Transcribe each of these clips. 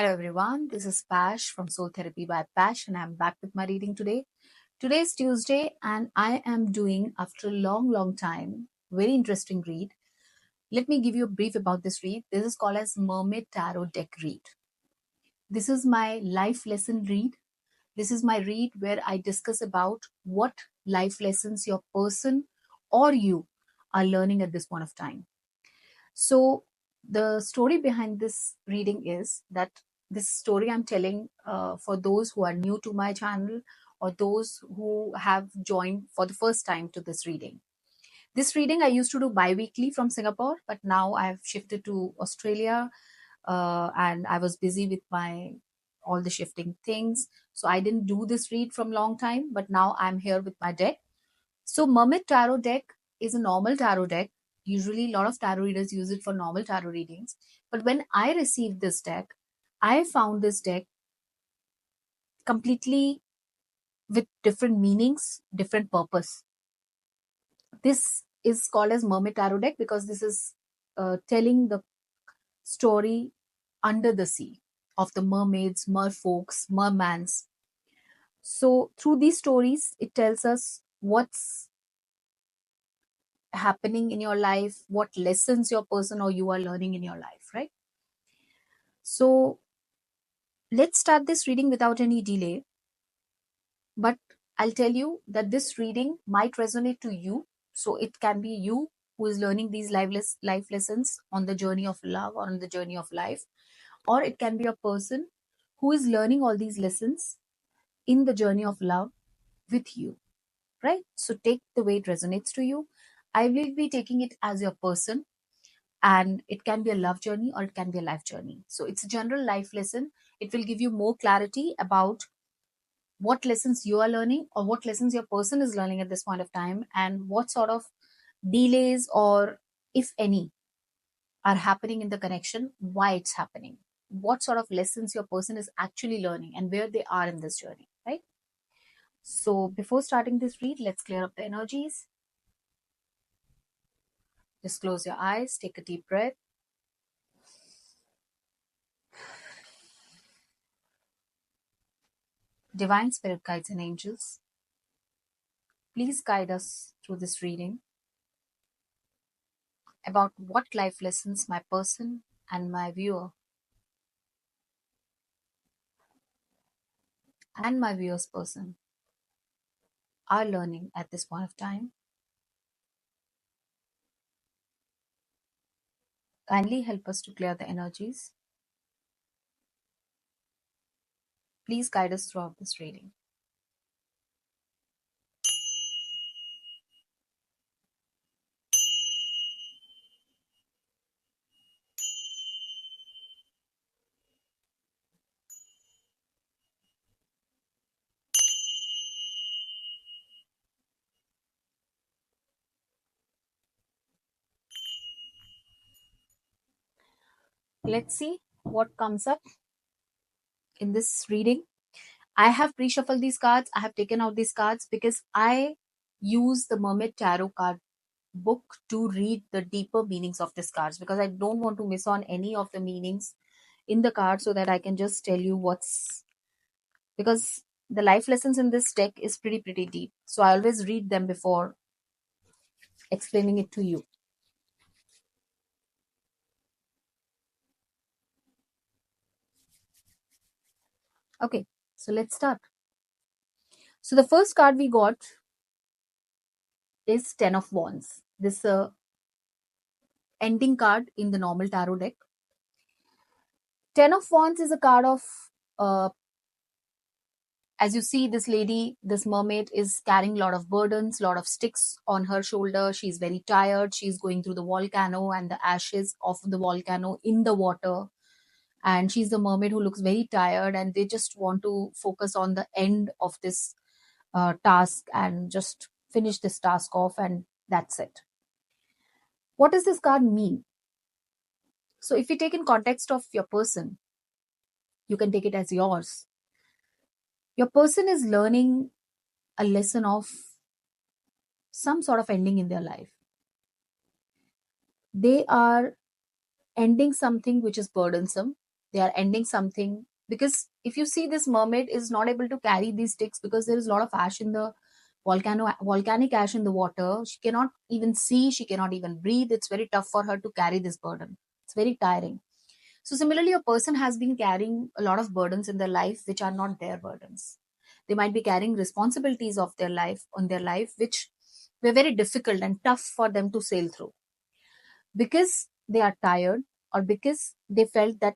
Hello everyone, this is Pash from Soul Therapy by Pash and I'm back with my reading today. Today is Tuesday and I am doing, after a long time, very interesting read. Let me give you a brief about this read. This is called as Mermaid Tarot Deck Read. This is my life lesson read. This is my read where I discuss about what life lessons your person or you are learning at this point of time. So, the story behind this reading is that this story I'm telling for those who are new to my channel or those who have joined for the first time to this reading. This reading I used to do bi-weekly from Singapore, but now I've shifted to Australia and I was busy with my all the shifting things. So I didn't do this read from long time, but now I'm here with my deck. So Mermaid Tarot deck is a normal tarot deck. Usually a lot of tarot readers use it for normal tarot readings. But when I received this deck, I found this deck completely with different meanings, different purpose. This is called as Mermaid Tarot deck because this is telling the story under the sea of the mermaids, merfolks, mermans. So through these stories, it tells us what's happening in your life, what lessons your person or you are learning in your life, right? So let's start this reading without any delay. But I'll tell you that this reading might resonate to you. So it can be you who is learning these life lessons on the journey of love or on the journey of life, or it can be a person who is learning all these lessons in the journey of love with you, right? So take the way it resonates to you. I will be taking it as your person, and it can be a love journey or it can be a life journey. So it's a general life lesson. It will give you more clarity about what lessons you are learning or what lessons your person is learning at this point of time, and what sort of delays or if any are happening in the connection, why it's happening, what sort of lessons your person is actually learning and where they are in this journey, right? So before starting this read, let's clear up the energies. Just close your eyes, take a deep breath. Divine spirit guides and angels, please guide us through this reading about what life lessons my person and my viewer and my viewer's person are learning at this point of time. Kindly help us to clear the energies. Please guide us throughout this reading. Let's see what comes up in this reading. I have pre-shuffled these cards. I have taken out these cards because I use the Mermaid Tarot card book to read the deeper meanings of these cards, because I don't want to miss on any of the meanings in the card, so that I can just tell you what's, because the life lessons in this deck is pretty deep. So I always read them before explaining it to you. Okay, so let's start. So the first card we got is Ten of Wands. This ending card in the normal tarot deck. Ten of Wands is a card of, as you see, this lady, this mermaid is carrying a lot of burdens, a lot of sticks on her shoulder. She's very tired. She's going through the volcano and the ashes of the volcano in the water. And she's the mermaid who looks very tired, and they just want to focus on the end of this task and just finish this task off, and that's it. What does this card mean? So if you take in context of your person, you can take it as yours. Your person is learning a lesson of some sort of ending in their life. They are ending something which is burdensome. They are ending something, because if you see, this mermaid is not able to carry these sticks because there is a lot of ash in the volcanic ash in the water. She cannot even see, she cannot even breathe. It's very tough for her to carry this burden. It's very tiring. So similarly, a person has been carrying a lot of burdens in their life which are not their burdens. They might be carrying responsibilities of their life on their life which were very difficult and tough for them to sail through, because they are tired, or because they felt that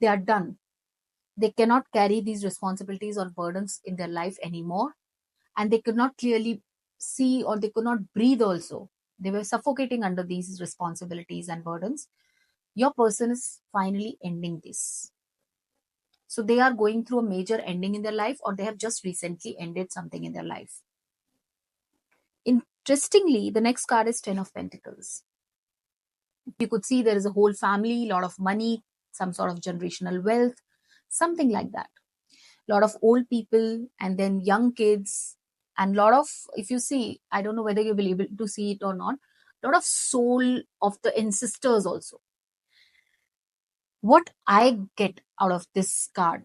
they are done. They cannot carry these responsibilities or burdens in their life anymore, and they could not clearly see, or they could not breathe also. They were suffocating under these responsibilities and burdens. Your person is finally ending this. So they are going through a major ending in their life, or they have just recently ended something in their life. Interestingly, the next card is Ten of Pentacles. You could see there is a whole family, a lot of money, some sort of generational wealth, something like that. A lot of old people, and then young kids, and lot of, if you see, I don't know whether you will be able to see it or not, a lot of soul of the ancestors also. What I get out of this card,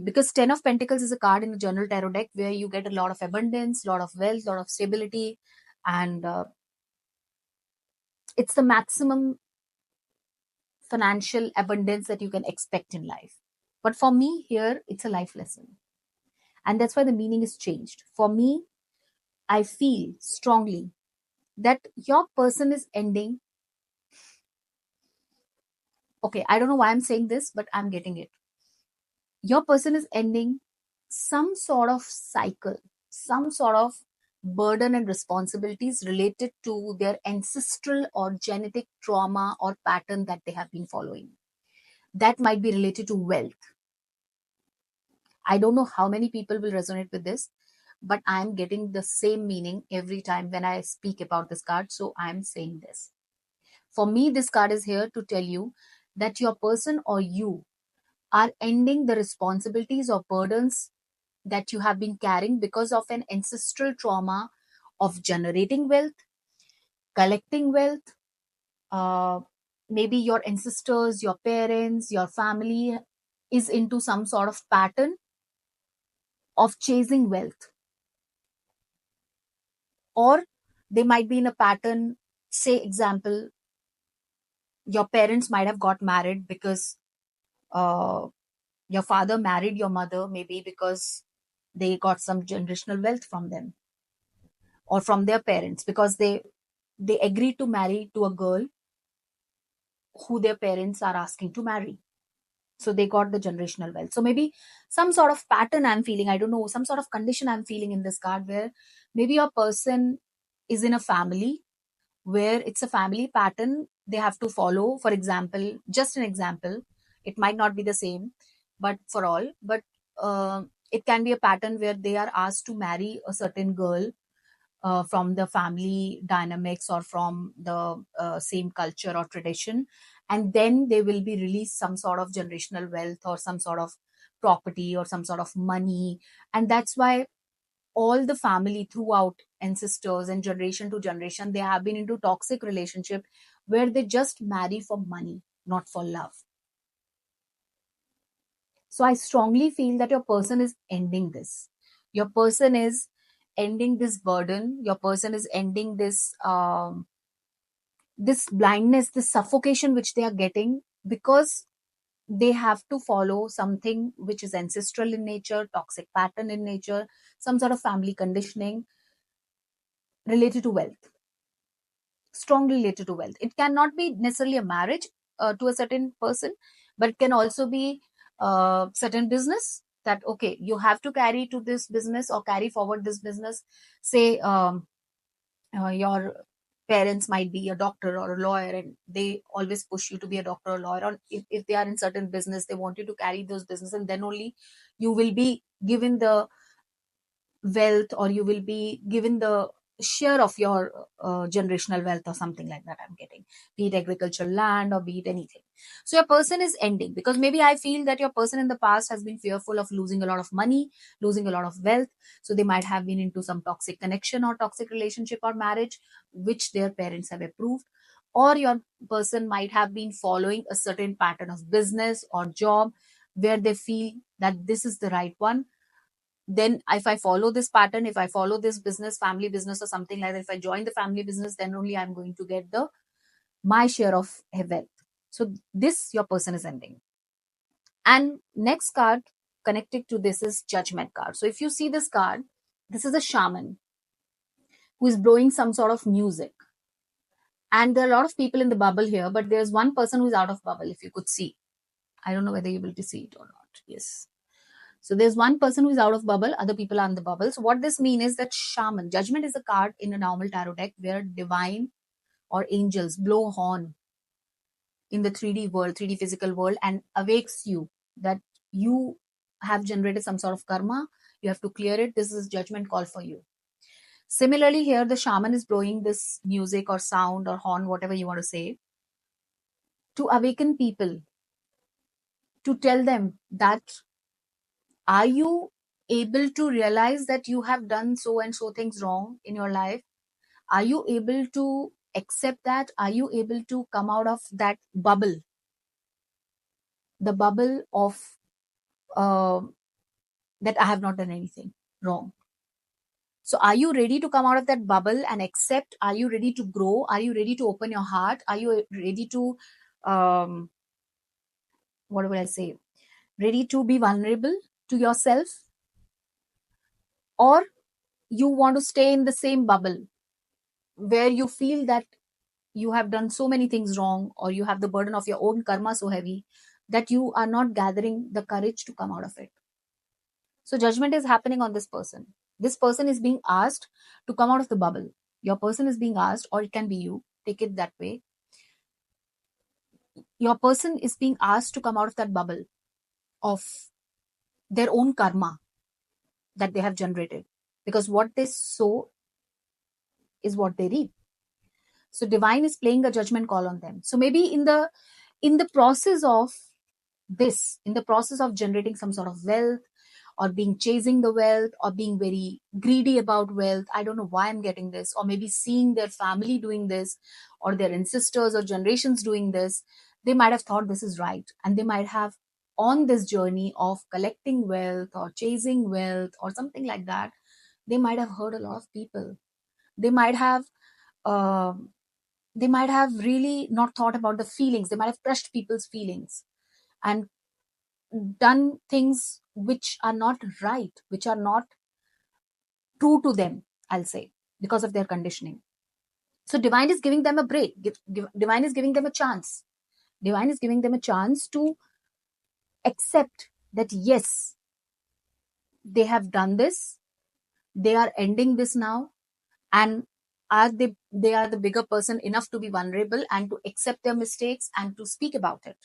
because Ten of Pentacles is a card in the general tarot deck where you get a lot of abundance, a lot of wealth, a lot of stability, and it's the maximum financial abundance that you can expect in life. But for me, here it's a life lesson, and that's why the meaning is changed. For me, I feel strongly that your person is ending. Okay, I don't know why I'm saying this, but I'm getting it. Your person is ending some sort of cycle, some sort of burden and responsibilities related to their ancestral or genetic trauma or pattern that they have been following. That might be related to wealth. I don't know how many people will resonate with this, but I'm getting the same meaning every time when I speak about this card. So I'm saying this. For me, this card is here to tell you that your person or you are ending the responsibilities or burdens that you have been carrying because of an ancestral trauma of generating wealth, collecting wealth. Uh, Maybe your ancestors, your parents, your family is into some sort of pattern of chasing wealth, or they might be in a pattern. Say, example, your parents might have got married because uh, your father married your mother, maybe because they got some generational wealth from them or from their parents, because they agreed to marry to a girl who their parents are asking to marry. So they got the generational wealth. So maybe some sort of pattern I'm feeling, I don't know, some sort of condition I'm feeling in this card, where maybe a person is in a family where it's a family pattern they have to follow. For example, just an example, it might not be the same but for all, but it can be a pattern where they are asked to marry a certain girl from the family dynamics or from the same culture or tradition, and then they will be released some sort of generational wealth or some sort of property or some sort of money. And that's why all the family throughout ancestors and generation to generation, they have been into toxic relationship where they just marry for money, not for love. So I strongly feel that your person is ending this. Your person is ending this burden. Your person is ending this blindness, this suffocation which they are getting, because they have to follow something which is ancestral in nature, toxic pattern in nature, some sort of family conditioning related to wealth, strongly related to wealth. It cannot be necessarily a marriage to a certain person, but it can also be certain business, that okay, you have to carry to this business or carry forward this business. Say your parents might be a doctor or a lawyer, and they always push you to be a doctor or lawyer, or if they are in certain business, they want you to carry those business, and then only you will be given the wealth, or you will be given the share of your generational wealth or something like that. I'm getting, be it agricultural land or be it anything. So your person is ending because maybe I feel that your person in the past has been fearful of losing a lot of money, losing a lot of wealth. So they might have been into some toxic connection or toxic relationship or marriage which their parents have approved, or your person might have been following a certain pattern of business or job where they feel that this is the right one. Then if I follow this pattern, if I follow this business, family business or something like that, if I join the family business, then only I'm going to get the my share of wealth. So this your person is ending. And next card connected to this is judgment card. So if you see this card, this is a shaman who is blowing some sort of music. And there are a lot of people in the bubble here, but there's one person who's out of bubble, if you could see. I don't know whether you're able to see it or not. Yes. So there's one person who's out of bubble, other people are in the bubble. So what this means is that shaman, judgment is a card in a normal tarot deck where divine or angels blow horn in the 3D world, 3D physical world, and awakes you that you have generated some sort of karma. You have to clear it. This is judgment call for you. Similarly, here the shaman is blowing this music or sound or horn, whatever you want to say, to awaken people, to tell them that are you able to realize that you have done so and so things wrong in your life? Are you able to accept that? Are you able to come out of that bubble, the bubble of uh, that I have not done anything wrong? So, are you ready to come out of that bubble and accept? Are you ready to grow? Are you ready to open your heart? Are you ready to, what will I say? Ready to be vulnerable to yourself? Or you want to stay in the same bubble where you feel that you have done so many things wrong, or you have the burden of your own karma so heavy that you are not gathering the courage to come out of it? So judgment is happening on this person. This person is being asked to come out of the bubble. Your person is being asked, or it can be you, take it that way. Your person is being asked to come out of that bubble of their own karma that they have generated, because what they sow is what they reap. So divine is playing a judgment call on them. So maybe in the process of this, in the process of generating some sort of wealth, or being chasing the wealth, or being very greedy about wealth, I don't know why I'm getting this, or maybe seeing their family doing this, or their ancestors or generations doing this, they might have thought this is right, and they might have on this journey of collecting wealth or chasing wealth or something like that, they might have hurt a lot of people. They might have um they might have really not thought about the feelings. They might have crushed people's feelings and done things which are not right, which are not true to them, I'll say, because of their conditioning. So divine is giving them a break. Divine is giving them a chance. Divine is giving them a chance to accept that yes, they have done this. They are ending this now, and they are the bigger person enough to be vulnerable and to accept their mistakes and to speak about it.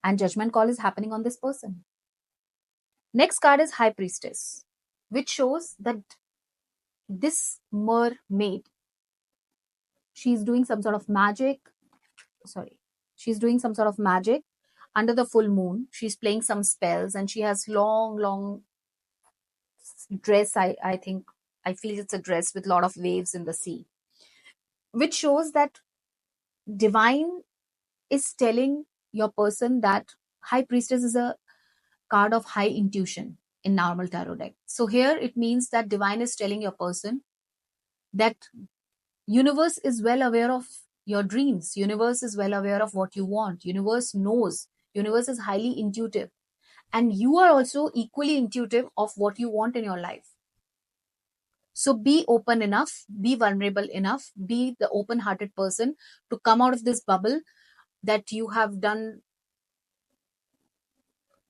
And judgment call is happening on this person. Next card is High Priestess, which shows that this mermaid, she's doing some sort of magic. Sorry, she's doing some sort of magic under the full moon. She's playing some spells, and she has long dress. I think I feel it's a dress with a lot of waves in the sea, which shows that divine is telling your person that High Priestess is a card of high intuition in normal tarot deck. So here it means that divine is telling your person that universe is well aware of your dreams. Universe is well aware of what you want. Universe knows. Universe is highly intuitive. And you are also equally intuitive of what you want in your life. So be open enough, be vulnerable enough, be the open hearted person to come out of this bubble that you have done.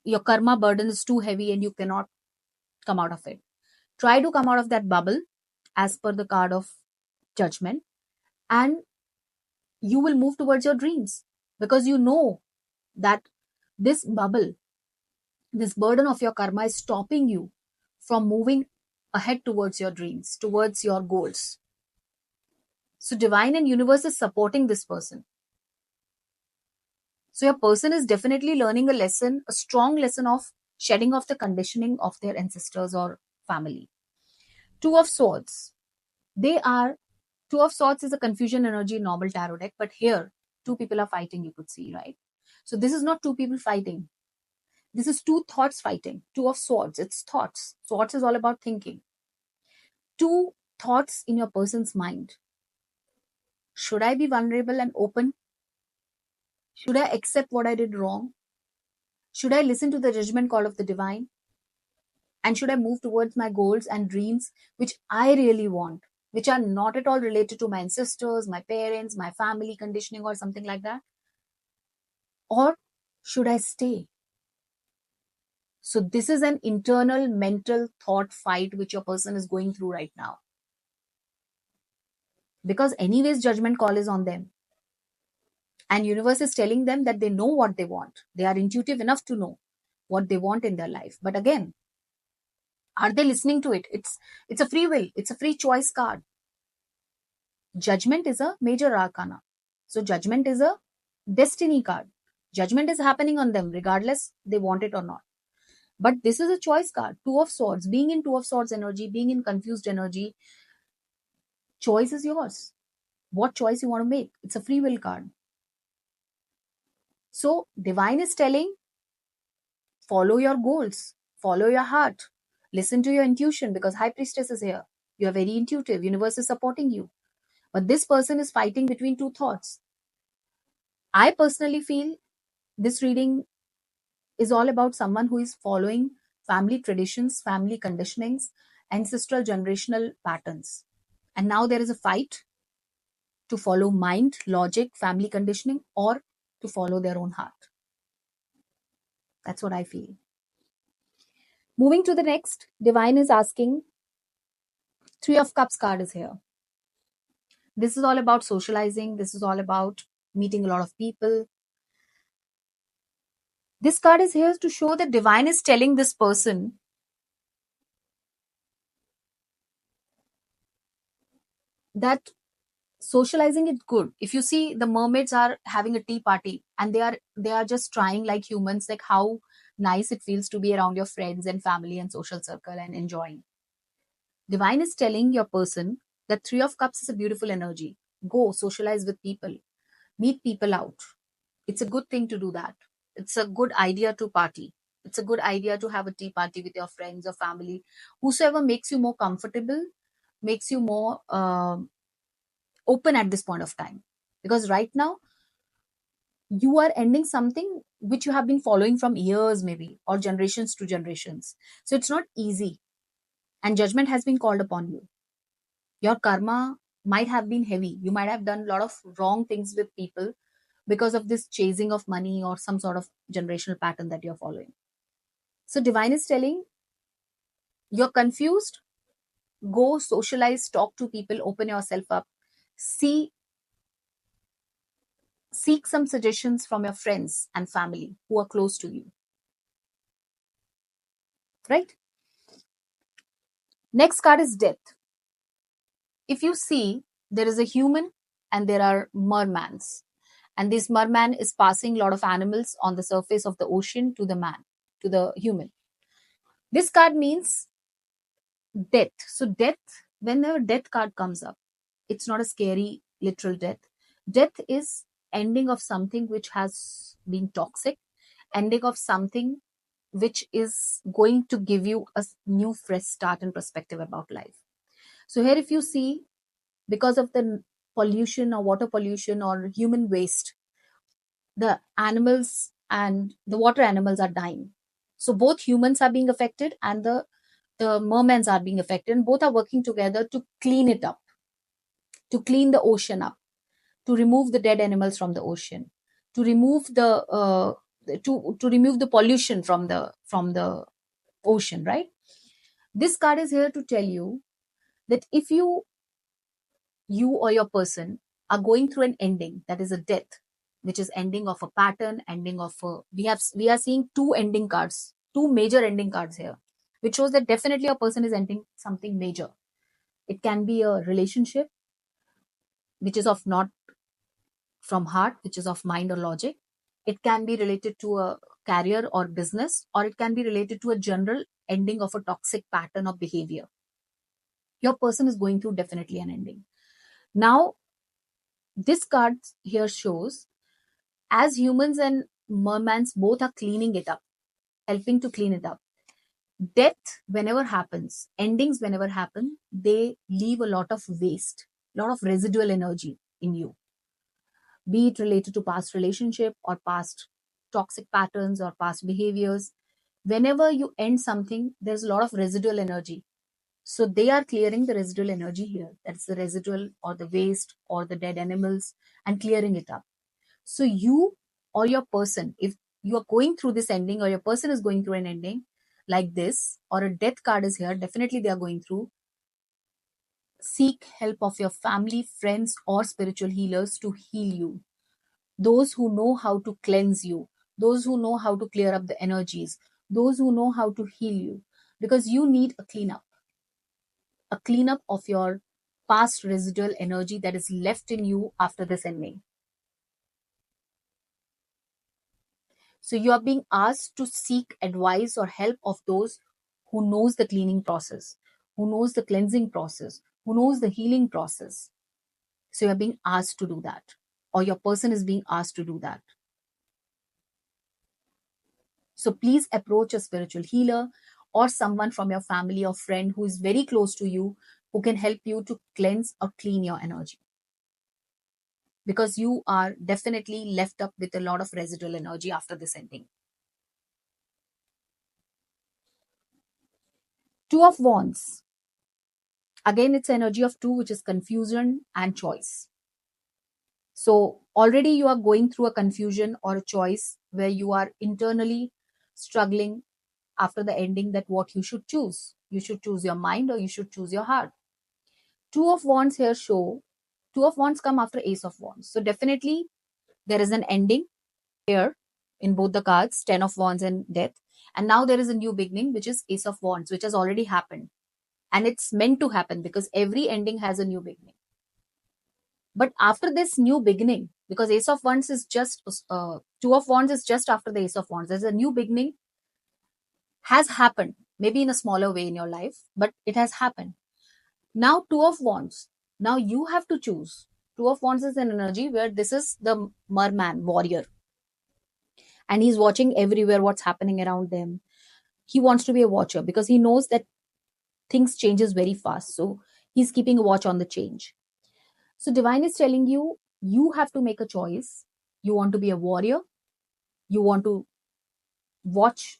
Your karma burden is too heavy and you cannot come out of it. Try to come out of that bubble as per the card of judgment, and you will move towards your dreams, because you know that this bubble, this burden of your karma is stopping you from moving ahead towards your dreams, towards your goals. So divine and universe is supporting this person. So your person is definitely learning a lesson, a strong lesson of shedding off the conditioning of their ancestors or family. Two of Swords. They are Two of Swords is a confusion energy in normal tarot deck, but here, two people are fighting, you could see, right? So this is not two people fighting. This is two thoughts fighting. Two of Swords, it's thoughts. Swords is all about thinking. Two thoughts in your person's mind. Should I be vulnerable and open? Should I accept what I did wrong? Should I listen to the judgment call of the divine? And should I move towards my goals and dreams, which I really want, which are not at all related to my ancestors, my parents, my family conditioning, or something like that? Or should I stay? So, this is an internal mental thought fight which your person is going through right now. Because, anyways, judgment call is on them. And universe is telling them that they know what they want. They are intuitive enough to know what they want in their life. But again, are they listening to it? It's a free will. It's a free choice card. Judgment is a major arcana. So judgment is a destiny card. Judgment is happening on them regardless they want it or not. But this is a choice card. Two of Swords. Being in Two of Swords energy, being in confused energy, choice is yours. What choice you want to make? It's a free will card. So divine is telling, follow your goals, follow your heart, listen to your intuition, because High Priestess is here. You are very intuitive. Universe is supporting you. But this person is fighting between two thoughts. I personally feel this reading is all about someone who is following family traditions, family conditionings, ancestral generational patterns. And now there is a fight to follow mind, logic, family conditioning, or to follow their own heart. That's what I feel. Moving to the next, divine is asking, Three of Cups card is here. This is all about socializing. This is all about meeting a lot of people. This card is here to show that divine is telling this person that socializing is good. If you see, the mermaids are having a tea party and they are just trying like humans, like how nice it feels to be around your friends and family and social circle and enjoying. Divine is telling your person that Three of Cups is a beautiful energy. Go socialize with people, meet people out. It's a good thing to do that. It's a good idea to party. It's a good idea to have a tea party with your friends or family, whosoever makes you more comfortable, makes you more open at this point of time. Because right now, you are ending something which you have been following from years, maybe, or generations to generations. So it's not easy. And judgment has been called upon you. Your karma might have been heavy. You might have done a lot of wrong things with people because of this chasing of money or some sort of generational pattern that you're following. So divine is telling, you're confused, go socialize, talk to people, open yourself up, see seek some suggestions from your friends and family who are close to you. Right? Next card is Death. If you see, there is a human and there are mermans. And this merman is passing a lot of animals on the surface of the ocean to the man, to the human. This card means death. So death, whenever death card comes up, it's not a scary literal death. Death is ending of something which has been toxic, ending of something which is going to give you a new fresh start and perspective about life. So here if you see, because of the pollution or water pollution or human waste, the animals and the water animals are dying. So both humans are being affected and the mermaids are being affected, and both are working together to clean it up, to clean the ocean up, to remove the dead animals from the ocean, to remove to remove the pollution from the ocean, right? This card is here to tell you that if you or your person are going through an ending, that is a death, which is ending of a pattern, ending of a, we are seeing two ending cards, two major ending cards here, which shows that definitely a person is ending something major. It can be a relationship which is of not from heart, which is of mind or logic. It can be related to a career or business, or it can be related to a general ending of a toxic pattern of behavior. Your person is going through definitely an ending. Now, this card here shows as humans and mermans both are cleaning it up, helping to clean it up. Death, whenever happens, endings, whenever happen, they leave a lot of waste, a lot of residual energy in you, be it related to past relationship or past toxic patterns or past behaviors. Whenever you end something, there's a lot of residual energy. So they are clearing the residual energy here. That's the residual or the waste or the dead animals and clearing it up. So you or your person, if you are going through this ending or your person is going through an ending like this, or a death card is here, definitely they are going through. Seek help of your family, friends, or spiritual healers to heal you. Those who know how to cleanse you, those who know how to clear up the energies, those who know how to heal you, because you need a cleanup of your past residual energy that is left in you after this ending. So you are being asked to seek advice or help of those who knows the cleaning process, who knows the cleansing process, who knows the healing process. So you're being asked to do that, or your person is being asked to do that. So please approach a spiritual healer or someone from your family or friend who is very close to you, who can help you to cleanse or clean your energy, because you are definitely left up with a lot of residual energy after this ending. Two of Wands. Again, it's energy of two, which is confusion and choice. So already you are going through a confusion or a choice where you are internally struggling after the ending, that what you should choose. You should choose your mind or you should choose your heart. Two of Wands here show, Two of Wands come after Ace of Wands. So definitely there is an ending here in both the cards, Ten of Wands and Death. And now there is a new beginning, which is Ace of Wands, which has already happened. And it's meant to happen because every ending has a new beginning. But after this new beginning, because Ace of Wands is just, Two of Wands is just after the Ace of Wands, there's a new beginning has happened, maybe in a smaller way in your life, but it has happened. Now, Two of Wands. Now you have to choose. Two of Wands is an energy where this is the merman, warrior, and he's watching everywhere what's happening around them. He wants to be a watcher because he knows that things changes very fast. So he's keeping a watch on the change. So divine is telling you, you have to make a choice. You want to be a warrior. You want to watch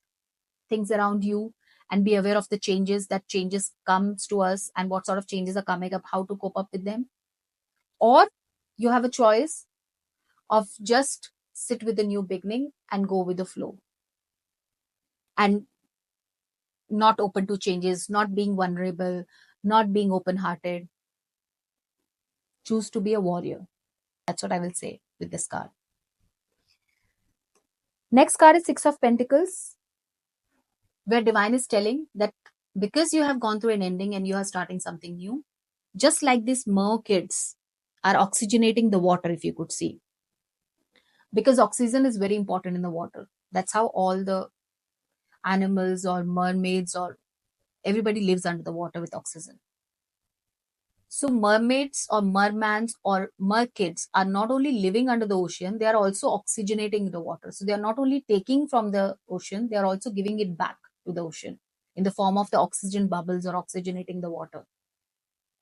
things around you and be aware of the changes, that changes comes to us and what sort of changes are coming up, how to cope up with them. Or you have a choice of just sit with the new beginning and go with the flow and not open to changes, not being vulnerable, not being open hearted. Choose to be a warrior. That's what I will say with this card. Next card is Six of Pentacles, where divine is telling that because you have gone through an ending and you are starting something new, just like these mer kids are oxygenating the water, if you could see, because oxygen is very important in the water. That's how all the animals or mermaids or everybody lives under the water with oxygen. So mermaids or mermans or merkids are not only living under the ocean, they are also oxygenating the water. So they are not only taking from the ocean, they are also giving it back to the ocean in the form of the oxygen bubbles or oxygenating the water.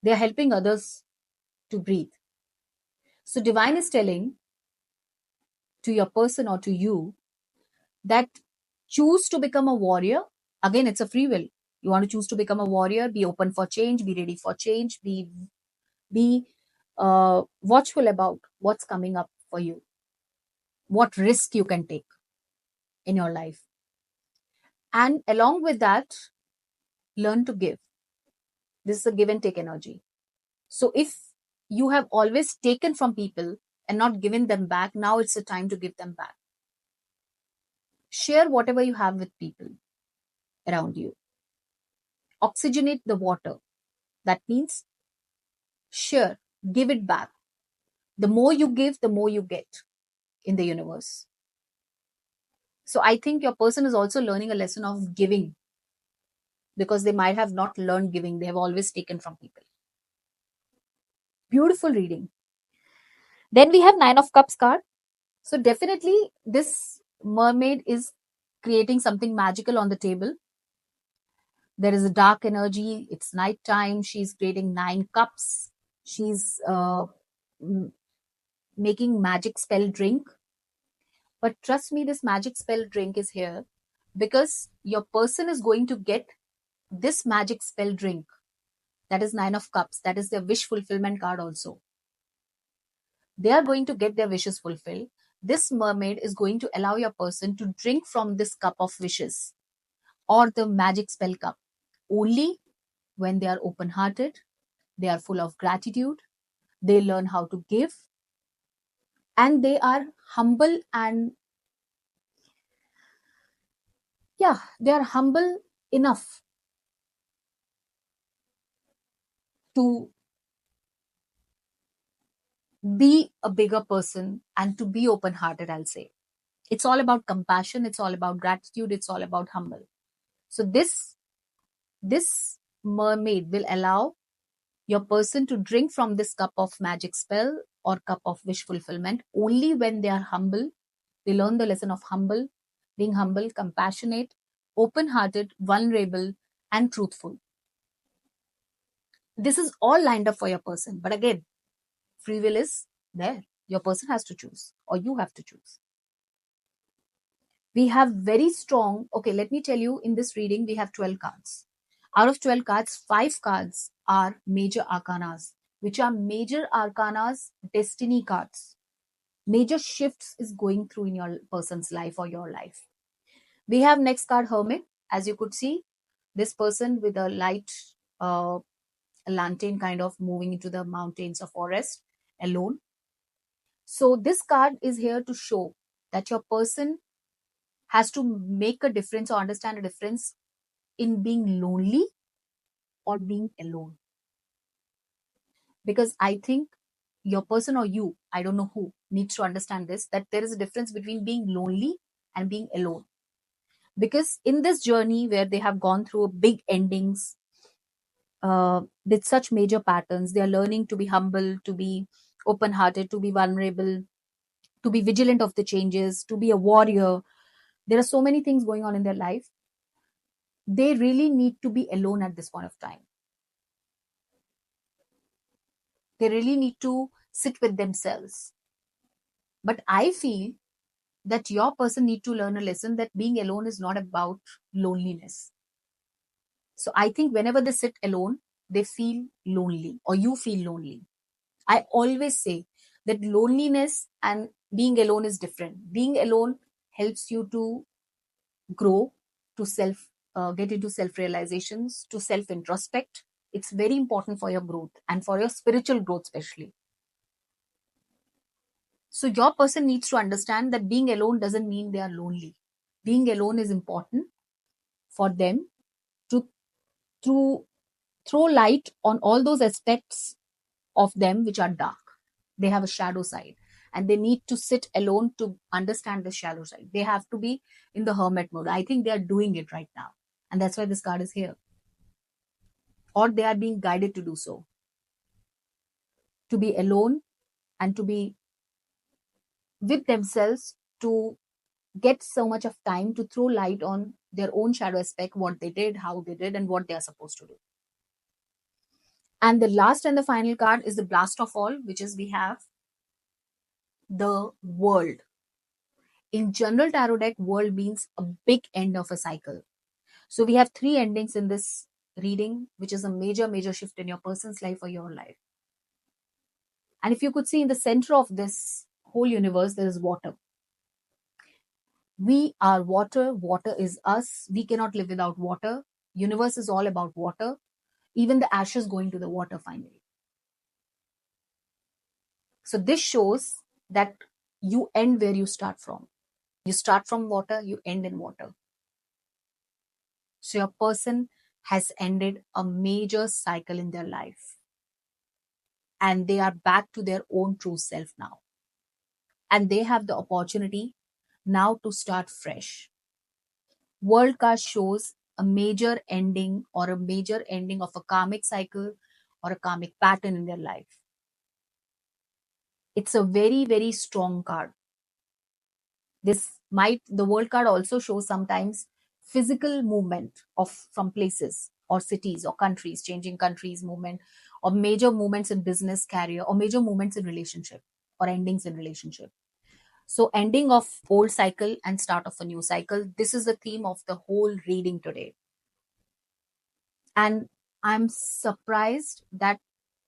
They are helping others to breathe. So divine is telling to your person or to you that choose to become a warrior. Again, it's a free will. You want to choose to become a warrior, be open for change, be ready for change, be watchful about what's coming up for you, what risk you can take in your life. And along with that, learn to give. This is a give and take energy. So if you have always taken from people and not given them back, now it's the time to give them back. Share whatever you have with people around you. Oxygenate the water. That means share, give it back. The more you give, the more you get in the universe. So I think your person is also learning a lesson of giving, because they might have not learned giving. They have always taken from people. Beautiful reading. Then we have Nine of Cups card. So definitely this mermaid is creating something magical on the table. There is a dark energy. It's night time. She's creating 9 cups. She's m- making magic spell drink. But trust me, this magic spell drink is here because your person is going to get this magic spell drink. That is 9 of cups. That is their wish fulfillment card also. They are going to get their wishes fulfilled. This mermaid is going to allow your person to drink from this cup of wishes or the magic spell cup only when they are open hearted, they are full of gratitude, they learn how to give, and they are humble and, yeah, they are humble enough to be a bigger person and to be open hearted, I'll say. It's all about compassion, it's all about gratitude, it's all about humble. So this mermaid will allow your person to drink from this cup of magic spell or cup of wish fulfillment only when they are humble. They learn the lesson of being humble, compassionate, open hearted, vulnerable, and truthful. This is all lined up for your person. But again, free will is there. Your person has to choose, or you have to choose. We have very strong, okay, let me tell you, in this reading, we have 12 cards. Out of 12 cards, 5 cards are major arcanas, which are major arcanas, destiny cards. Major shifts is going through in your person's life or your life. We have next card, Hermit. As you could see, this person with a light lantern kind of moving into the mountains or forest alone. So this card is here to show that your person has to make a difference or understand a difference in being lonely or being alone. Because I think your person or you, I don't know who, needs to understand this, that there is a difference between being lonely and being alone. Because in this journey where they have gone through big endings, with such major patterns, they are learning to be humble, to be open hearted, to be vulnerable, to be vigilant of the changes, to be a warrior. There are so many things going on in their life. They really need to be alone at this point of time. They really need to sit with themselves. But I feel that your person need to learn a lesson that being alone is not about loneliness. So I think whenever they sit alone, they feel lonely or you feel lonely. I always say that loneliness and being alone is different. Being alone helps you to grow, to get into self realizations, to self introspect. It's very important for your growth and for your spiritual growth, especially. So, your person needs to understand that being alone doesn't mean they are lonely. Being alone is important for them to through, throw light on all those aspects of them which are dark. They have a shadow side and they need to sit alone to understand the shadow side. They have to be in the hermit mode. I think they are doing it right now. And that's why this card is here. Or they are being guided to do so. To be alone and to be with themselves, to get so much of time to throw light on their own shadow aspect, what they did, how they did, and what they are supposed to do. And the last and the final card is the blast of all, which is we have the world. In general tarot deck, world means a big end of a cycle. So we have 3 endings in this reading, which is a major shift in your person's life or your life. And if you could see in the center of this whole universe, there is water. We are water. Water is us. We cannot live without water. Universe is all about water. Even the ashes going to the water finally. So this shows that you end where you start from. You start from water, you end in water. So your person has ended a major cycle in their life and they are back to their own true self now. And they have the opportunity now to start fresh. World card shows a major ending or a major ending of a karmic cycle or a karmic pattern in their life. It's a very, very strong card. This might, the world card also shows sometimes physical movement of from places or cities or countries, changing countries movement, or major movements in business career, or major movements in relationship, or endings in relationship. So ending of old cycle and start of a new cycle, this is the theme of the whole reading today. And I'm surprised that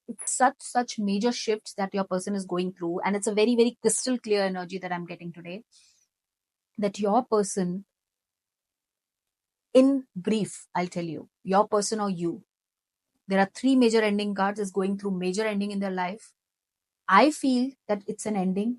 it's such major shifts that your person is going through, and it's a very, very crystal clear energy that I'm getting today, that your person, in brief, I'll tell you, your person or you, there are three major ending cards, is going through major ending in their life. I feel that it's an ending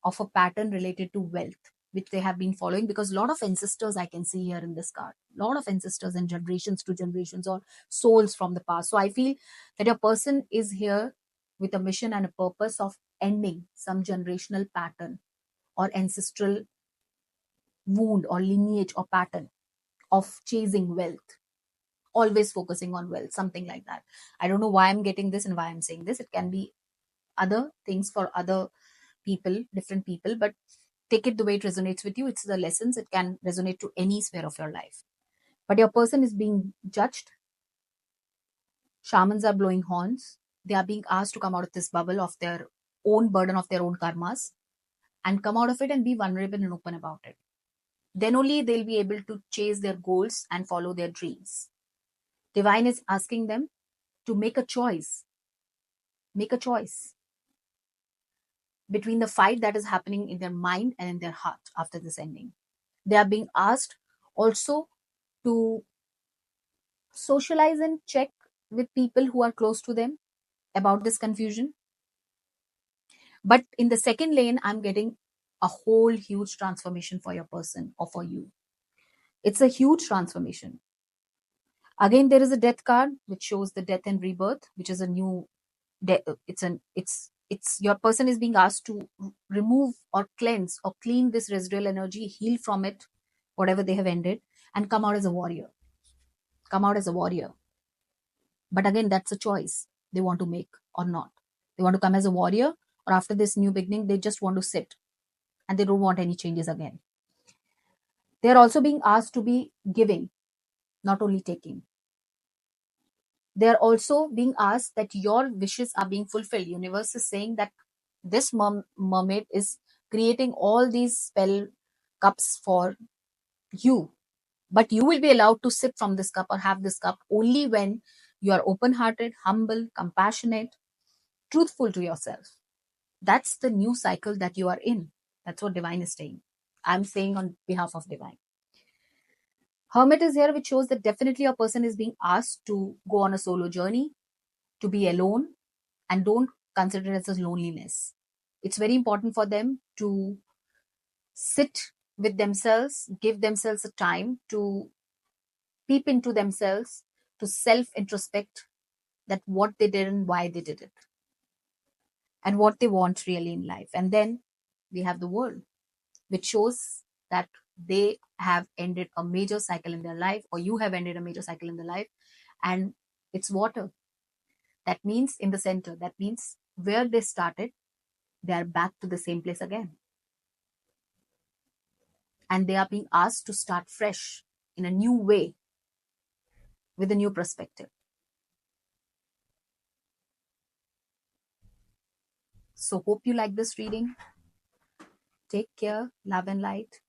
of a pattern related to wealth, which they have been following, because a lot of ancestors I can see here in this card, a lot of ancestors and generations to generations, or souls from the past. So I feel that your person is here with a mission and a purpose of ending some generational pattern or ancestral wound or lineage or pattern of chasing wealth, always focusing on wealth, something like that. I don't know why I'm getting this and why I'm saying this. It can be other things for other people, different people, but take it the way it resonates with you. It's the lessons, it can resonate to any sphere of your life. But your person is being judged. Shamans are blowing horns. They are being asked to come out of this bubble of their own burden of their own karmas, and come out of it and be vulnerable and open about it. Then only they'll be able to chase their goals and follow their dreams. Divine is asking them to make a choice. Make a choice between the fight that is happening in their mind and in their heart after this ending. They are being asked also to socialize and check with people who are close to them about this confusion. But in the second lane, I'm getting a whole huge transformation for your person or for you. It's a huge transformation. Again, there is a death card which shows the death and rebirth, which is a new it's your person is being asked to remove or cleanse or clean this residual energy, heal from it, whatever they have ended, and come out as a warrior. Come out as a warrior. But again, that's a choice they want to make or not. They want to come as a warrior, or after this new beginning, they just want to sit and they don't want any changes again. They are also being asked to be giving, not only taking. They are also being asked that your wishes are being fulfilled. Universe is saying that this mermaid is creating all these spell cups for you, but you will be allowed to sip from this cup or have this cup only when you are open hearted, humble, compassionate, truthful to yourself. That's the new cycle that you are in. That's what divine is saying. I'm saying on behalf of divine. Hermit is here, which shows that definitely a person is being asked to go on a solo journey, to be alone, and don't consider it as a loneliness. It's very important for them to sit with themselves, give themselves a time to peep into themselves, to self introspect that what they did and why they did it, and what they want really in life. And then we have the world, which shows that they have ended a major cycle in their life, or you have ended a major cycle in their life, and it's water. That means in the center, that means where they started, they are back to the same place again. And they are being asked to start fresh in a new way with a new perspective. So, hope you like this reading. Take care, love and light.